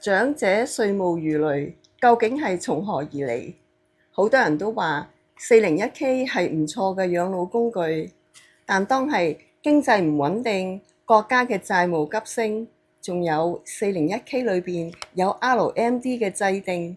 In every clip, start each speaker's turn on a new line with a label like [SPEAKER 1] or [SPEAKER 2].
[SPEAKER 1] 長者稅務如雷，究竟係從何而嚟？好多人都話 401k 係唔錯嘅養老工具，但當係經濟唔穩定，國家嘅債務急升，仲有 401k 裏邊有 RMD 嘅制定，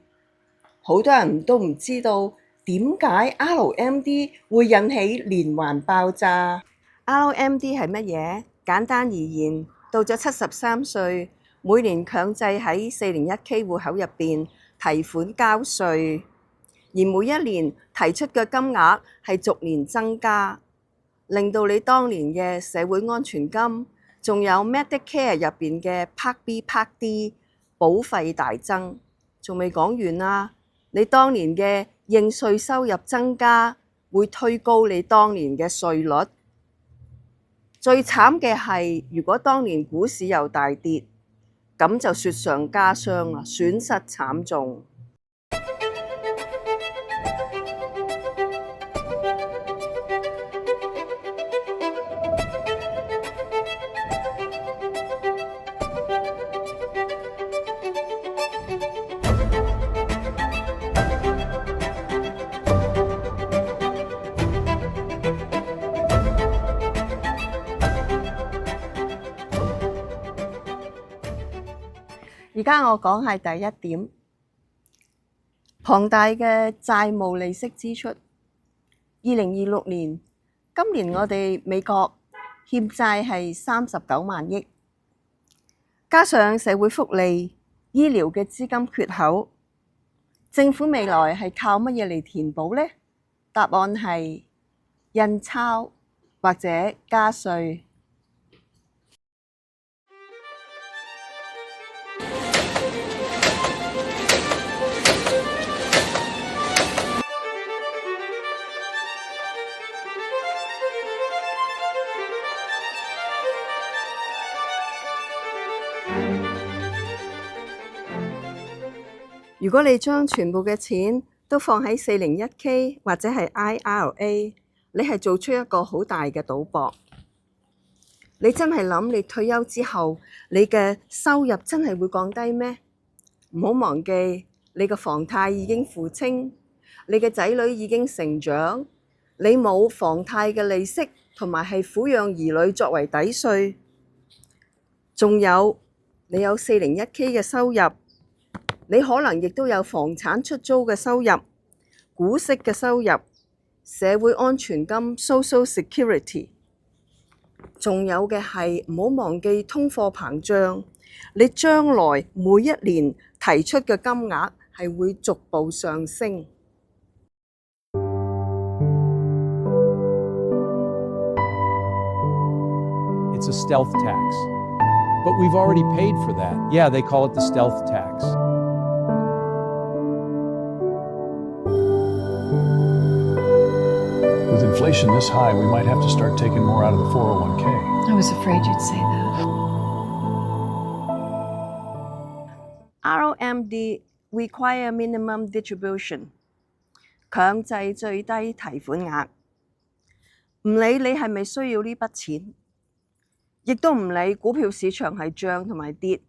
[SPEAKER 1] 好多人都唔知道點解 RMD 會引起連環爆炸。RMD 係乜嘢？簡單而言，到咗73歲，每年強制喺 401k 戶口入邊提款交稅，而每一年提出嘅金額係逐年增加，令到你當年嘅社會安全金，仲有 Medicare 入邊嘅 Part B、Part D 保費大增。仲未講完啦，你當年嘅應稅收入增加，會推高你當年嘅稅率。最慘嘅係，如果當年股市又大跌，咁就雪上加霜啦，損失慘重。而家我講係第一點，龐大嘅債務利息支出。2026年，今年我哋美國欠債係39萬億，加上社會福利、醫療嘅資金缺口，政府未來係靠乜嘢嚟填補呢？答案係印鈔或者加稅。如果你將全部嘅錢都放喺 401k 或者係 IRA， 你係做出一個好大嘅賭博。你真係諗你退休之後，你嘅收入真係會降低咩？唔好忘記，你嘅房貸已經付清，你嘅仔女已經成長，你冇房貸嘅利息，同埋係撫養兒女作為抵稅，仲有你有 401k 嘅收入。你可能亦都有房產出租嘅收入、股息嘅收入、社會安全金 （Social Security）， 仲有嘅係唔好忘記通貨膨脹。你將來每一年提出嘅金額係會逐步上升。
[SPEAKER 2] It's a stealth tax, but we've already paid for that. Yeah, they call it the stealth tax.
[SPEAKER 3] With inflation this high, we might have to start taking more out of the 401k.
[SPEAKER 4] I was afraid you'd say that.
[SPEAKER 1] RMD require minimum distribution， 強制最低提款額。唔理你係咪需要呢筆錢，亦都唔理股票市場係漲同埋跌，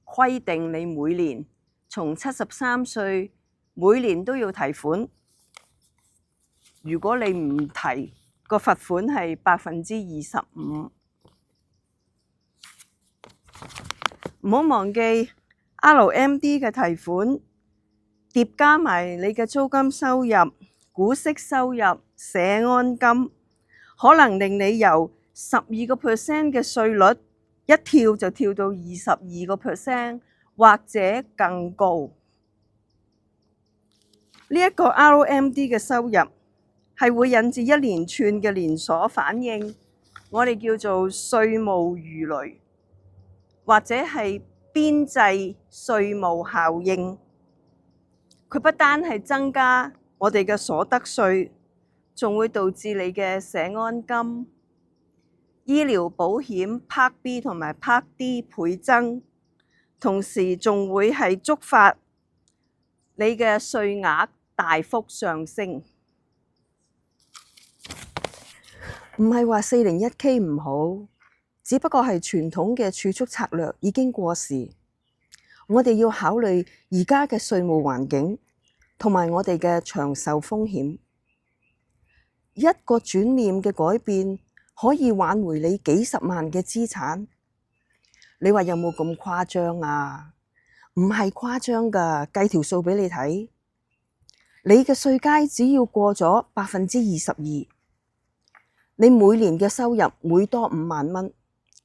[SPEAKER 1] 規定你每年從73歲每年都要提款。如果你唔提，個罰款係25%。唔好忘記 RMD 嘅提款疊加埋你嘅租金收入、股息收入、社安金，可能令你由12% 嘅稅率一跳就跳到22%，或者更高。呢一個 RMD 嘅收入係會引致一連串嘅連鎖反應，我哋叫做稅務如雷，或者係邊際稅務效應。佢不單係增加我哋嘅所得稅，仲會導致你嘅社安金、醫療保險 Part B 同埋 Part D 倍增，同時仲會係觸發你嘅稅額大幅上升。唔係話 401k 唔好，只不過係傳統嘅儲蓄策略已經過時。我哋要考慮而家嘅稅務環境同埋我哋嘅長壽風險。一個轉念嘅改變可以挽回你幾十萬嘅資產。你話有冇咁誇張啊？唔係誇張㗎，計條數俾你睇。你嘅稅階只要過咗22%，你每年嘅收入每多5萬蚊，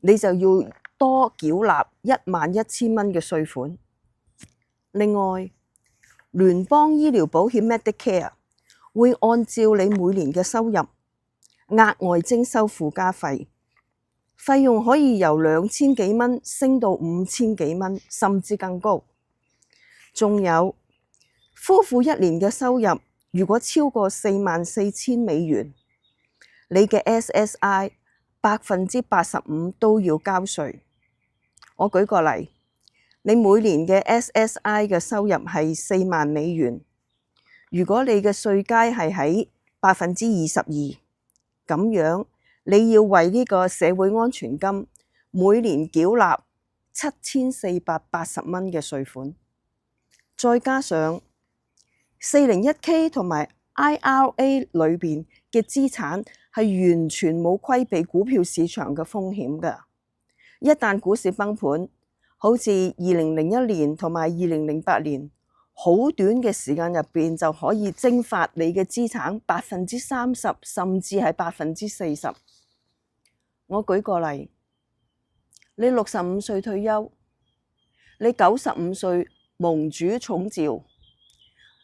[SPEAKER 1] 你就要多繳納11000蚊嘅稅款。另外，聯邦醫療保險 Medicare 會按照你每年嘅收入額外徵收附加費，費用可以由2000幾蚊升到5000幾蚊，甚至更高。仲有夫婦1年嘅收入如果超過44000美元，你嘅 SSI 85% 都要交稅。我舉個例，你每年嘅 SSI 嘅收入係4萬美元，如果你嘅稅階係喺22%，咁樣你要為呢個社會安全金每年繳納7480蚊嘅稅款，再加上401k 同埋 IRA 裏邊嘅資產係完全冇規避股票市場嘅風險㗎。一旦股市崩盤，好似2001年同埋2008年，好短嘅時間入邊就可以蒸發你嘅資產30%，甚至係40%。我舉個例，你65歲退休，你95歲蒙主寵召，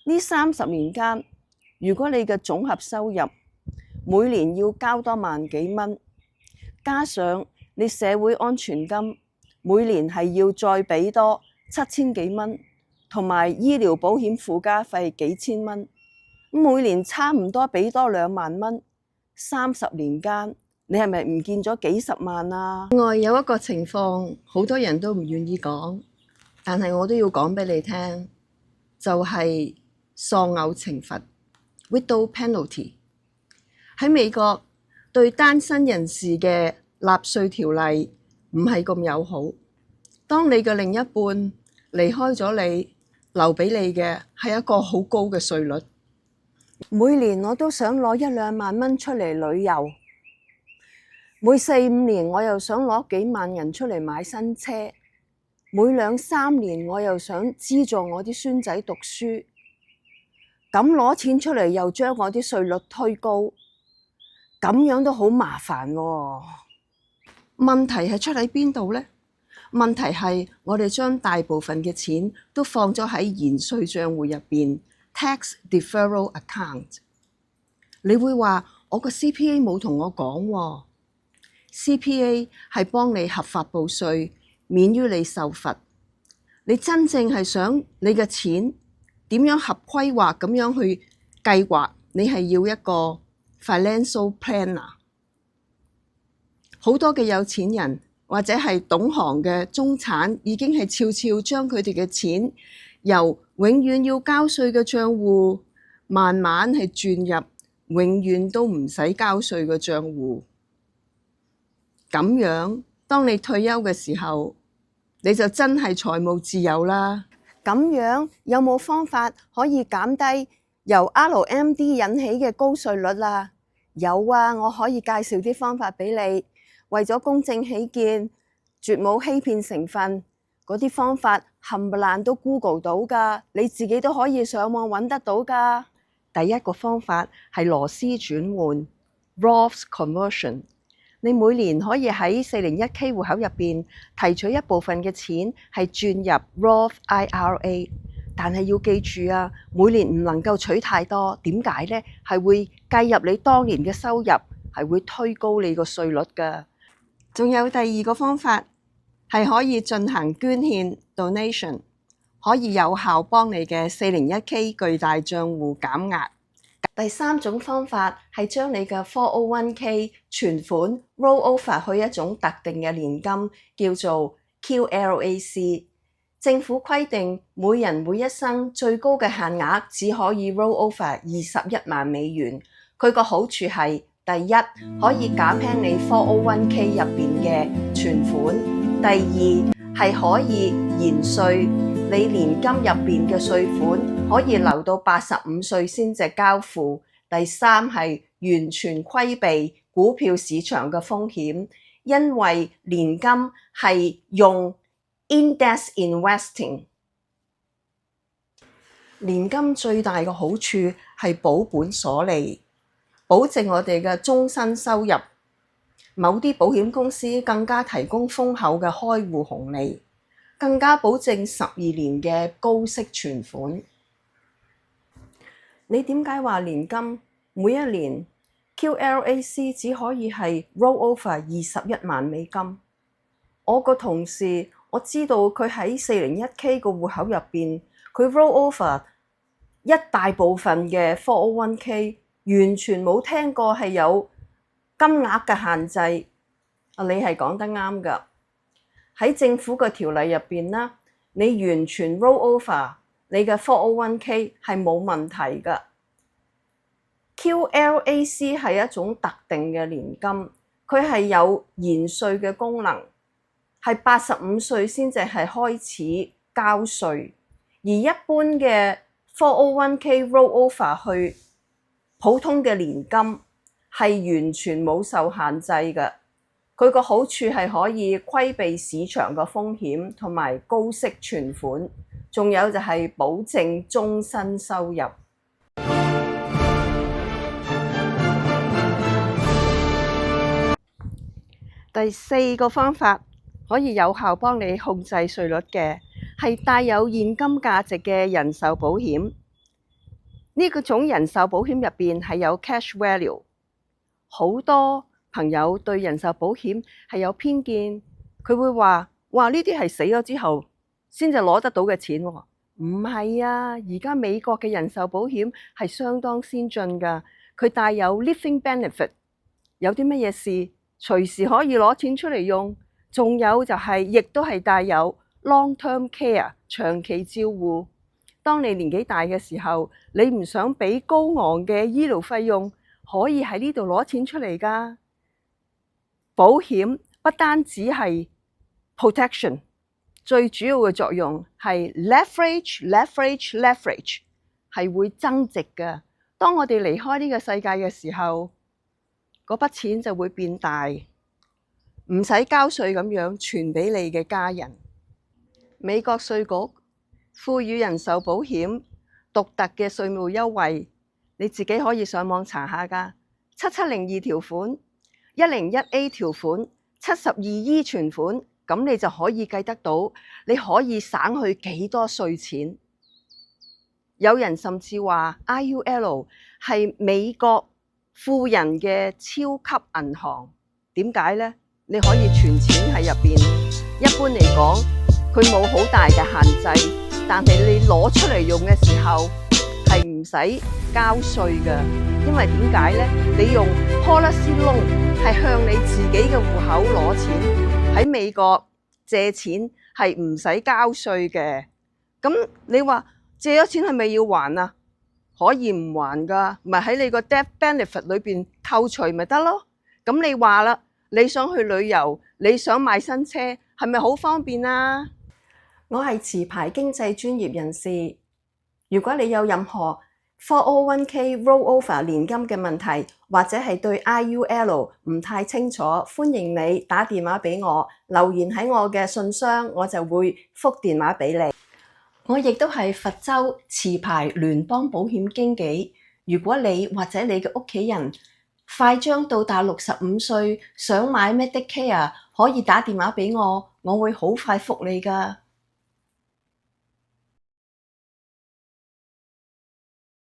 [SPEAKER 1] 呢30年間，如果你嘅總合收入每年要交多萬幾蚊，加上你社會安全金每年係要再俾多7000幾蚊，同埋醫療保險附加費幾千蚊，每年差唔多俾多2萬蚊，30年間你係咪唔見咗幾十萬啊？另外有一個情況，好多人都唔願意講，但係我都要講俾你聽，就係喪偶懲罰 （widow penalty）。喺美國對單身人士嘅納稅條例唔係咁友好。當你嘅另一半離開咗你，留俾你嘅係一個好高嘅稅率。每年我都想攞1-2萬蚊出嚟旅遊，每4-5年我又想攞幾萬人出嚟買新車，每2-3年我又想資助我啲孫仔讀書。咁攞錢出嚟又將我啲稅率推高，咁樣都好麻煩喎。問題係出喺邊度呢？問題係我哋將大部分嘅錢都放咗喺延稅帳戶入邊 （tax deferral account）。你會話我個 CPA 冇同我講喎，CPA 係幫你合法報稅，免於你受罰。你真正係想你嘅錢點樣合規劃咁樣去計劃，你係要一個 financial planner。好多嘅有錢人或者係懂行嘅中產已經係悄悄將佢哋嘅錢由永遠要交稅嘅帳戶，慢慢係轉入永遠都唔使交稅嘅帳戶。咁樣，當你退休嘅時候，你就真係財務自由啦。咁樣有冇方法可以減低由 RMD 引起嘅高稅率啊？有啊，我可以介紹啲方法俾你。為咗公正起見，絕冇欺騙成分，嗰啲方法冚唪唥都 Google 到㗎，你自己都可以上網揾得到㗎。第一個方法係羅斯轉換 （Roth Conversion）。你每年可以喺401k 戶口入邊提取一部分嘅錢係轉入 Roth IRA， 但係要記住啊，每年唔能夠取太多。點解呢？係會計入你當年嘅收入，係會推高你個稅率㗎。仲有第二個方法係可以進行捐獻 donation， 可以有效幫你嘅401k 巨大帳戶減壓。第三種方法係將你嘅 401k 存款 roll over 去一種特定嘅年金，叫做 QLAC。政府規定每人每一生最高嘅限額只可以 roll over 21萬美元。佢個好處係第一，可以減輕你 401k 入邊嘅存款；第二，係可以延稅，你年金入邊嘅稅款可以留到85歲先至交付。第三係完全規避股票市場嘅風險，因為年金係用 index investing。年金最大嘅好處係保本鎖利，保證我哋嘅終身收入。某啲保險公司更加提供豐厚嘅開戶紅利，更加保證12年嘅高息存款。你點解話年金每一年 QLAC 只可以係 roll over 21萬美金？我個同事我知道佢喺 401k 個戶口入邊，佢 roll over 一大部分嘅 401k， 完全冇聽過係有金額嘅限制。你係講得啱㗎。喺政府嘅條例入邊啦，你完全 roll over 你嘅 401k 係冇問題㗎。QLAC 係一種特定嘅年金，佢係有延稅嘅功能，係85歲先至係開始交稅，而一般嘅 401k roll over 去普通嘅年金係完全冇受限制嘅。佢個好處係可以規避市場嘅風險同埋高息存款，仲有就係保證終身收入。第四個方法可以有效幫你控制稅率嘅，係帶有現金價值嘅人壽保險。呢個種人壽保險入邊係有 cash value。好多朋友對人壽保險係有偏見，佢會話：哇，呢啲係死咗之後先至攞得到嘅錢喎。唔係啊，而家美國嘅人壽保險係相當先進㗎，佢帶有 living benefit， 有啲乜嘢事隨時可以攞錢出嚟用，仲有就係亦都係帶有 long-term care 長期照護。當你年紀大嘅時候，你唔想俾高昂嘅醫療費用，可以喺呢度攞錢出嚟㗎。保險不單止係 protection， 最主要嘅作用係 leverage 係會增值㗎。當我哋離開呢個世界嘅時候，嗰筆錢就會變大，唔使交稅咁樣傳俾你嘅家人。美國稅局賦予人壽保險獨特嘅稅務優惠，你自己可以上網查下㗎。7702條款、101A 條款、72E 存款，咁你就可以計得到，你可以省去幾多稅錢。有人甚至話 IUL 係美國富人嘅超級銀行。點解呢？你可以存錢喺入邊，一般嚟講佢冇好大嘅限制，但係你攞出嚟用嘅時候係唔使交稅嘅。因為點解呢？你用 policy loan 係向你自己嘅戶口攞錢，喺美國借錢係唔使交稅嘅。咁你話借咗錢係咪要還啊？可以唔還㗎，咪喺你個 death benefit 裏邊扣除咪得咯。咁你話啦，你想去旅遊，你想買新車，係咪好方便啊？我係持牌經濟專業人士，如果你有任何 401k rollover 年金嘅問題，或者係對 IUL 唔太清楚，歡迎你打電話俾我，留言喺我嘅信箱，我就會覆電話俾你。我亦都係佛州持牌聯邦保險經紀。如果你或者你嘅屋企人快將到達65歲，想買 Medicare，可以打電話俾我，我會好快覆你㗎。